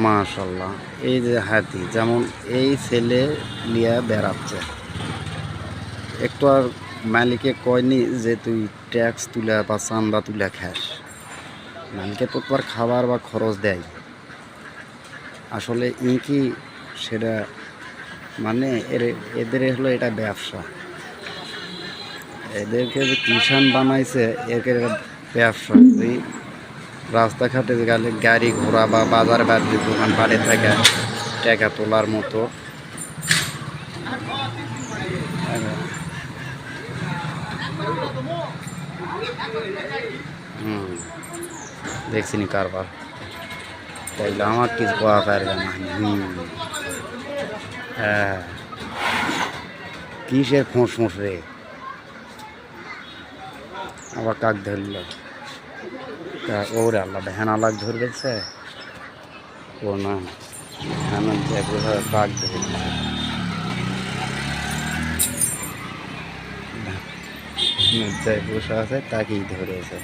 মাশাল্লাহ। এই যে হাতি, যেমন এই ছেলে নিয়ে বেড়াচ্ছে, একটু আর মালিকে কয়নি যে তুই ট্যাক্স তুলে বা চান্দা তুলে খাস। মালিকে প্রতিবার খাবার বা খরচ দেয়, আসলে ই কি সেটা মানে এদের হলো এটা ব্যবসা। এদেরকে যে কিষাণ বানাইছে, একে ব্যবসা। এই রাস্তাঘাটে গেলে গাড়ি ঘোড়া বা বাজার বাড়ি দোকান পাড়ে থেকে টাকা তোলার মতো। হুম, দেখছিনি কারবার, তাইলে আমার কিছু কোয়া পারবে না। হ্যাঁ, কিসের ফোঁস ফোঁস রে, আবার কাক ধরল। ওরে আল্লাহ, ভ্যান আলাগ ধরে গেছে। ও না, ভ্যান কাক ধরে বসে আছে, তাকেই ধরেছে।